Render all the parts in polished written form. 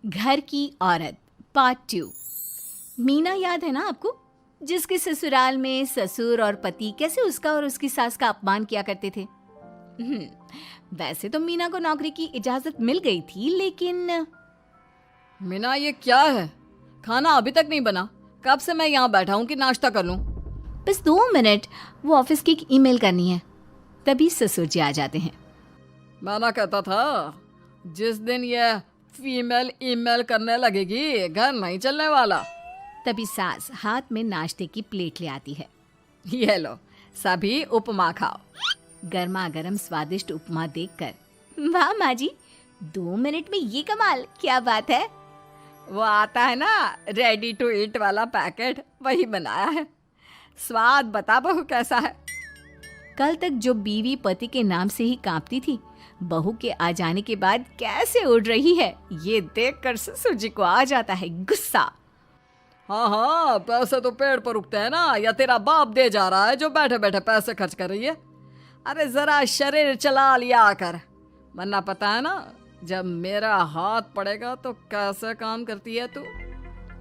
घर की औरत पार्ट 2। मीना याद है ना आपको, जिसके ससुराल में ससुर और पति कैसे उसका और उसकी सास का अपमान किया करते थे। वैसे तो मीना को नौकरी की इजाजत मिल गई थी, लेकिन मीना, ये क्या है? खाना अभी तक नहीं बना। कब से मैं यहाँ बैठा हूँ कि नाश्ता कर लूँ। बस 2 मिनट, वो ऑफिस की एक ईमेल करनी है। तभी ससुर जी आ जाते हैं। मैं ना कहता था, जिस दिन ये फीमेल ईमेल करने लगेगी घर नहीं चलने वाला। तभी सास हाथ में नाश्ते की प्लेट ले आती है। ये लो, सभी उपमा खाओ। गर्मा गर्म स्वादिष्ट उपमा देखकर, वाह माँ जी, 2 मिनट में ये कमाल, क्या बात है। वो आता है ना रेडी टू ईट वाला पैकेट, वही बनाया है। स्वाद बता बहू कैसा है। कल तक जो बीवी पति के नाम से ही कांपती थी, बहू के आ जाने के बाद कैसे उड़ रही है, ये देखकर ससुर जी को आ जाता है गुस्सा। हाँ हाँ, पैसे तो पेड़ पर उगते हैं ना, या तेरा बाप दे जा रहा है जो बैठे बैठे पैसे खर्च कर रही है। अरे जरा शरीर चला लिया कर, वरना पता है ना जब मेरा हाथ पड़ेगा तो कैसे काम करती है तू।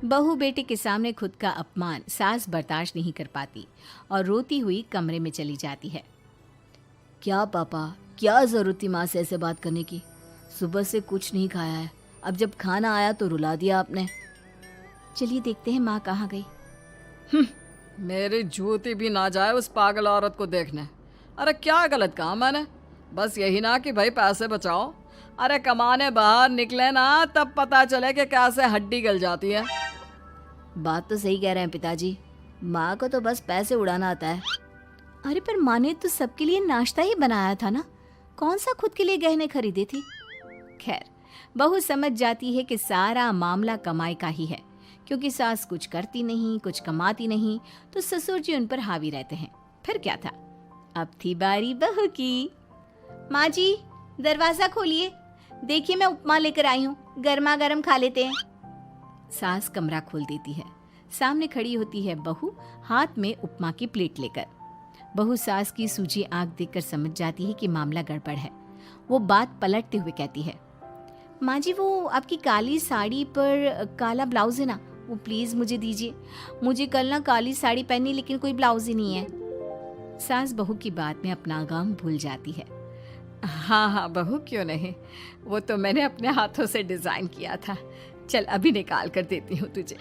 बहू बेटे के सामने खुद का अपमान सास बर्दाश्त नहीं कर पाती और रोती हुई कमरे में चली जाती है। क्या पापा, क्या जरूरत थी माँ से ऐसे बात करने की? सुबह से कुछ नहीं खाया है, अब जब खाना आया तो रुला दिया आपने। चलिए देखते हैं माँ कहाँ गई। मेरी जूती भी ना जाए उस पागल औरत को देखने। अरे क्या गलत काम मैंने? बस यही ना कि भाई पैसे बचाओ। अरे कमाने बाहर निकले ना, तब पता चले कि कैसे हड्डी गल जाती है। बात तो सही कह रहे हैं पिताजी, माँ को तो बस पैसे उड़ाना आता है। अरे पर माँ ने तो सबके लिए नाश्ता ही बनाया था ना, कौन सा खुद के लिए गहने खरीदे थे। खैर, बहू समझ जाती है कि सारा मामला कमाई का ही है, क्योंकि सास कुछ करती नहीं, कुछ कमाती नहीं, तो ससुर जी उन पर हावी रहते हैं। फिर क्या था, अब थी बारी बहू की। माँ जी, दरवाजा खोलिए, देखिए मैं उपमा लेकर आई हूँ, गर्मा गर्म खा लेते हैं। सास कमरा खोल देती है। सामने खड़ी होती है बहू, हाथ में उपमा की प्लेट लेकर। बहू सास की सूजी आंख देखकर समझ जाती है कि मामला गड़बड़ है। वो बात पलटते हुए कहती है, माँ जी वो आपकी काली साड़ी पर काला ब्लाउज है ना, वो प्लीज मुझे दीजिए। मुझे कल ना काली साड़ी पहनी, लेकिन कोई ब्लाउज ही नहीं है। सास बहू की बात में अपना गम भूल जाती है। हाँ हाँ बहू, क्यों नहीं, वो तो मैंने अपने हाथों से डिजाइन किया था। चल अभी निकाल कर देती हूँ तुझे।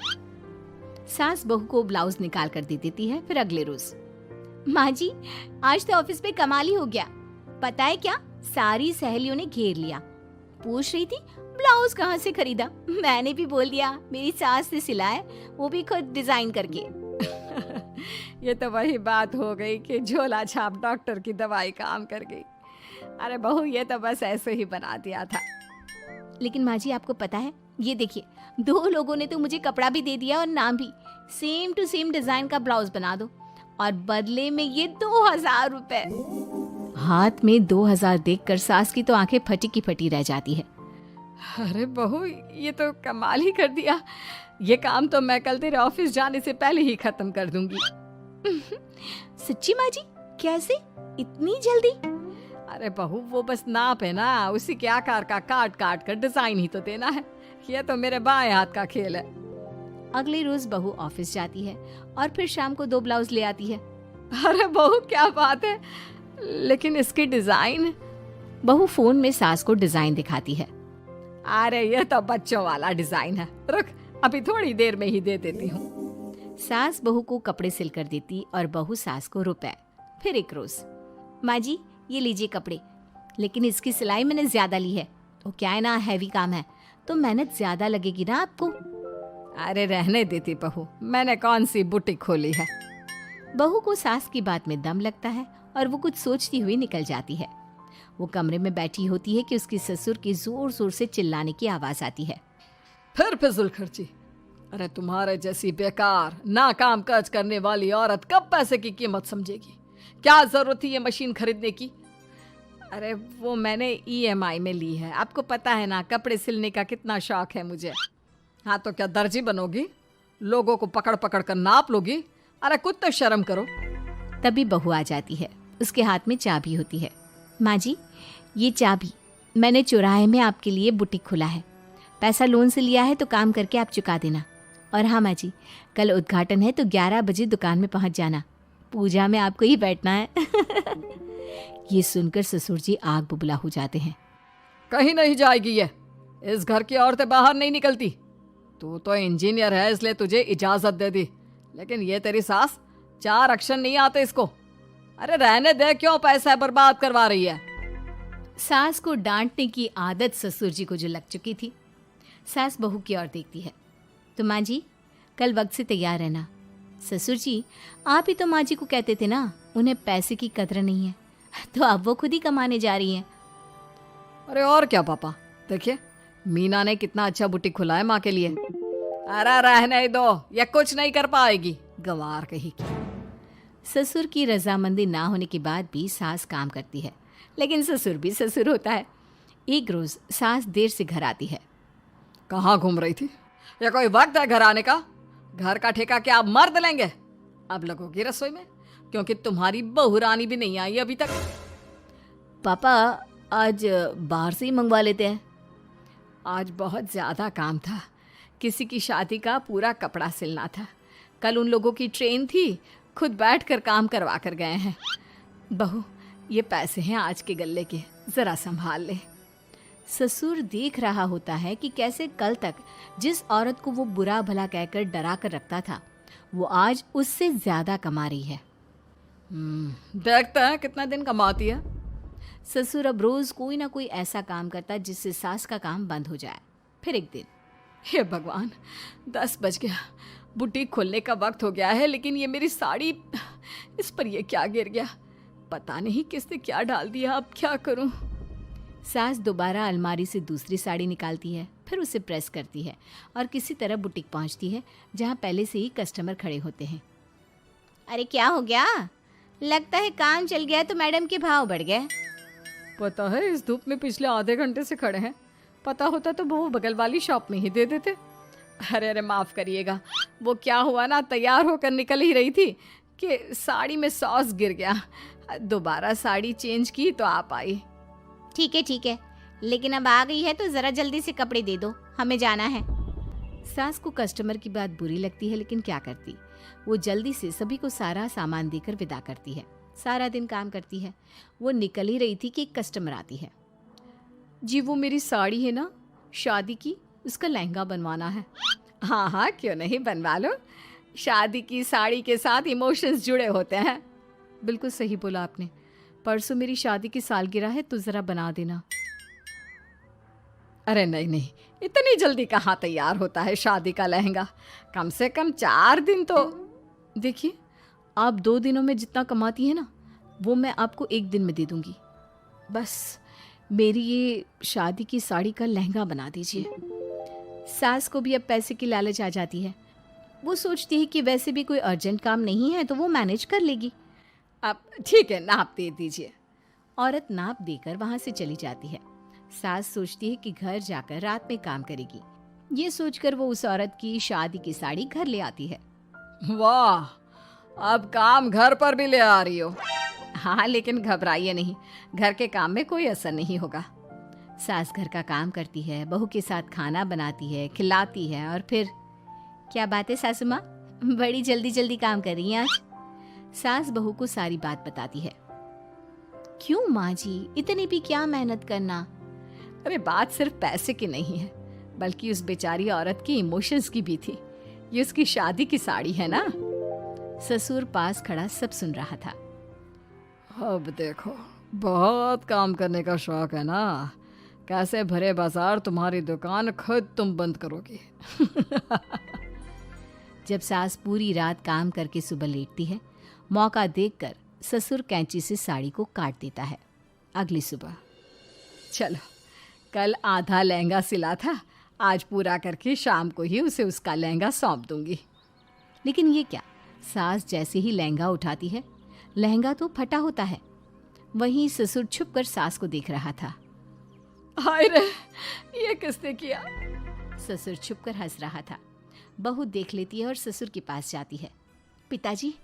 सास बहू को ब्लाउज निकाल कर दे देती है। फिर अगले रोज, माँ जी आज तो ऑफिस में कमाल ही हो गया। पता है क्या, सारी सहेलियों ने घेर लिया, पूछ रही थी ब्लाउज कहाँ से खरीदा। मैंने भी बोल दिया मेरी सास से सिलाए, वो भी खुद डिजाइन करके। ये तो वही बात हो गई कि झोला छाप डॉक्टर की दवाई काम कर गई। अरे बहू, ये तो बस ऐसे ही बना दिया था। लेकिन माँ जी आपको पता है, ये देखिए 2 लोगों ने तो मुझे कपड़ा भी दे दिया और नाम भी, सेम टू सेम डिजाइन का ब्लाउज बना दो, और बदले में ये 2000 रुपए। हाथ में 2000 देखकर सास की तो आंखें फटी की फटी रह जाती है। अरे बहू, ये तो कमाल ही कर दिया। ये काम तो मैं कल तेरे ऑफिस जाने से पहले ही खत्म कर दूंगी। सच्ची माँ जी, कैसे, इतनी जल्दी? अरे बहू, वो बस नाप है ना, उसी के आकार का काट काट कर डिजाइन ही तो देना है। ये तो मेरे बाएं हाथ का खेल है। अगले रोज बहू ऑफिस जाती है और फिर शाम को 2 ब्लाउज ले आती है। अरे बहू, क्या बात है, लेकिन इसकी डिजाइन। बहू फोन में सास को डिजाइन दिखाती है। अरे ये तो बच्चों वाला डिजाइन है, रुक अभी थोड़ी देर में ही दे देती हूँ। सास बहू को कपड़े सिल कर देती और बहू सास को रुपए। फिर एक रोज, माँ जी ये लीजिए कपड़े, लेकिन इसकी सिलाई मैंने ज्यादा ली है। तो क्या है ना, हैवी काम है तो मेहनत ज्यादा लगेगी ना आपको। अरे रहने देती बहू, मैंने कौन सी बुटीक खोली है। बहू को सास की बात में दम लगता है और वो कुछ सोचती हुई निकल जाती है। वो कमरे में बैठी होती है कि उसकी ससुर की जोर जोर से चिल्लाने की आवाज आती है। फिर फिजूल खर्ची। अरे तुम्हारे जैसी बेकार ना काम काज करने वाली औरत कब पैसे की कीमत समझेगी। क्या जरूरत थी ये मशीन खरीदने की? अरे वो मैंने EMI में ली है, आपको पता है ना कपड़े सिलने का कितना शौक है मुझे। हाँ तो क्या दर्जी बनोगी, लोगों को पकड़ पकड़ कर नाप लोगी? अरे कुछ तो शर्म करो। तभी बहू आ जाती है, उसके हाथ में चाबी होती है। माँ जी ये चाबी, मैंने चौराहे में आपके लिए बुटीक खोला है, पैसा लोन से लिया है तो काम करके आप चुका देना। और हाँ माँ जी, कल उद्घाटन है तो 11 बजे दुकान में पहुँच जाना, पूजा में आपको ही बैठना है। ये सुनकर ससुर जी आग बुबला हो जाते हैं। कहीं नहीं जाएगी ये, इस घर की औरतें बाहर नहीं निकलती। तू तो इंजीनियर है इसलिए तुझे इजाजत दे दी, लेकिन ये तेरी सास 4 अक्षर नहीं आते इसको। अरे रहने दे, क्यों पैसा बर्बाद करवा रही है। सास को डांटने की आदत ससुर जी को जो लग चुकी थी। सास बहू की ओर देखती है। तो माँ जी, कल वक्त से तैयार रहना। ससुर जी, आप ही तो माँ जी को कहते थे ना उन्हें पैसे की कदर नहीं है, तो अब वो खुद ही कमाने जा रही हैं। अरे और क्या पापा, देखिए मीना ने कितना अच्छा बुटीक खुला है माँ के लिए। अरे रहने दो, ये कुछ नहीं कर पाएगी, गंवार कही की। ससुर की रजामंदी ना होने के बाद भी सास काम करती है, लेकिन ससुर भी ससुर होता है। एक रोज सास देर से घर आती है। कहाँ घूम रही थी? या कोई वक्त है घर आने का? घर का ठेका क्या आप मर्द लेंगे? अब लगोगी रसोई में, क्योंकि तुम्हारी बहू रानी भी नहीं आई अभी तक। पापा, आज बाहर से ही मंगवा लेते हैं। आज बहुत ज़्यादा काम था, किसी की शादी का पूरा कपड़ा सिलना था। कल उन लोगों की ट्रेन थी, खुद बैठ कर काम करवा कर गए हैं। बहू, ये पैसे हैं आज के गल्ले के, ज़रा संभाल ले। ससुर देख रहा होता है कि कैसे कल तक जिस औरत को वो बुरा भला कहकर डरा कर रखता था, वो आज उससे ज़्यादा कमा रही है। देखते हैं कितना दिन कमाती है। ससुर अब रोज़ कोई ना कोई ऐसा काम करता जिससे सास का काम बंद हो जाए। फिर एक दिन, हे भगवान, 10 बज गया, बुटीक खोलने का वक्त हो गया है, लेकिन ये मेरी साड़ी, इस पर ये क्या गिर गया? पता नहीं किसने क्या डाल दिया, अब क्या करूं? सास दोबारा अलमारी से दूसरी साड़ी निकालती है, फिर उसे प्रेस करती है और किसी तरह बुटीक पहुंचती है, जहां पहले से ही कस्टमर खड़े होते हैं। अरे क्या हो गया? लगता है काम चल गया तो मैडम के भाव बढ़ गए। पता है, इस धूप में पिछले आधे घंटे से खड़े हैं, पता होता तो वो बगल वाली शॉप में ही दे देते। अरे अरे माफ़ करिएगा, वो क्या हुआ ना, तैयार होकर निकल ही रही थी कि साड़ी में सॉस गिर गया। दोबारा साड़ी चेंज की तो आप आई। ठीक है, लेकिन अब आ गई है तो ज़रा जल्दी से कपड़े दे दो, हमें जाना है। सास को कस्टमर की बात बुरी लगती है, लेकिन क्या करती, वो जल्दी से सभी को सारा सामान देकर विदा करती है। सारा दिन काम करती है। वो निकल ही रही थी कि एक कस्टमर आती है। जी, वो मेरी साड़ी है ना शादी की, उसका लहंगा बनवाना है। हाँ हाँ, क्यों नहीं, बनवा लो। शादी की साड़ी के साथ इमोशंस जुड़े होते हैं। बिल्कुल सही बोला आपने। परसों मेरी शादी की सालगिरह है, तो ज़रा बना देना। अरे नहीं नहीं, इतनी जल्दी कहाँ तैयार होता है शादी का लहंगा? कम से कम 4 दिन तो। देखिए, आप 2 दिनों में जितना कमाती है ना, वो मैं आपको 1 दिन में दे दूंगी। बस मेरी ये शादी की साड़ी का लहंगा बना दीजिए। सास को भी अब पैसे की लालच आ जाती है। वो सोचती है कि वैसे भी कोई अर्जेंट काम नहीं है तो वो मैनेज कर लेगी। अब ठीक है, नाप दे दीजिए। औरत नाप देकर वहां से चली जाती है। सास सोचती है कि घर जाकर रात में काम करेगी। ये सोचकर वो उस औरत की शादी की साड़ी घर ले आती है। वाह, अब काम घर पर भी ले आ रही हो। हाँ, लेकिन घबराइए नहीं, घर के काम में कोई असर नहीं होगा। सास घर का काम करती है, बहू के साथ खाना बनाती है, खिलाती है, और फिर क्या बात है सासू माँ, बड़ी जल्दी जल्दी काम कर रही हैं आज। सास बहू को सारी बात बताती है। क्यों माँ जी, इतनी भी क्या मेहनत करना? अरे बात सिर्फ पैसे की नहीं है, बल्कि उस बेचारी औरत की इमोशंस की भी थी। ये उसकी शादी की साड़ी है ना। ससुर पास खड़ा सब सुन रहा था। अब देखो, बहुत काम करने का शौक है ना, कैसे भरे बाजार तुम्हारी दुकान खुद तुम बंद करोगी। जब सास पूरी रात काम करके सुबह लेटती है, मौका देखकर ससुर कैंची से साड़ी को काट देता है। अगली सुबह, चलो, कल आधा लहंगा सिला था, आज पूरा करके शाम को ही उसे उसका लहंगा सौंप दूंगी। लेकिन ये क्या, सास जैसे ही लहंगा उठाती है, लहंगा तो फटा होता है। वहीं ससुर छुपकर सास को देख रहा था। हाय रे, ये किसने किया? ससुर छुपकर हंस रहा था। बहू देख लेती है और ससुर के पास जाती है। पिताजी,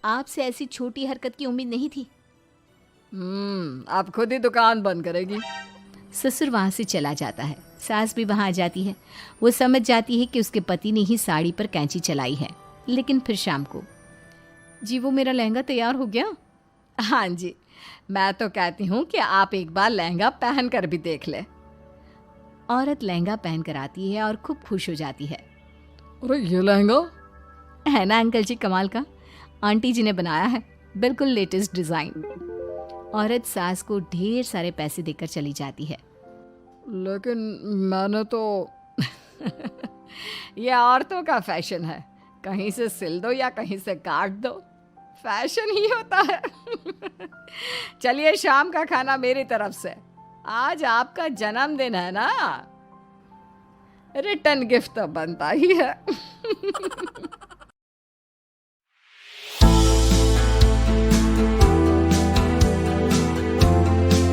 आपसे ऐसी छोटी हरकत की उम्मीद नहीं थी। आप खुद ही दुकान बंद करेगी। ससुर वहाँ से चला जाता है। सास भी वहाँ आ जाती है। वो समझ जाती है कि उसके पति ने ही साड़ी पर कैंची चलाई है। लेकिन फिर शाम को, जी वो मेरा लहंगा तैयार हो गया? हाँ जी, मैं तो कहती हूँ कि आप एक बार लहंगा पहन कर भी देख ले। औरत लहंगा पहन कर आती है और खूब खुश हो जाती है। अरे ये लहंगा है ना अंकल जी कमाल का, आंटी जी ने बनाया है, बिल्कुल लेटेस्ट डिज़ाइन। औरत सास को ढेर सारे पैसे देकर चली जाती है। लेकिन मैंने तो ये औरतों का फैशन है, कहीं से सिल दो या कहीं से काट दो, फैशन ही होता है। चलिए शाम का खाना मेरी तरफ से, आज आपका जन्मदिन है ना, रिटर्न गिफ्ट तो बनता ही है।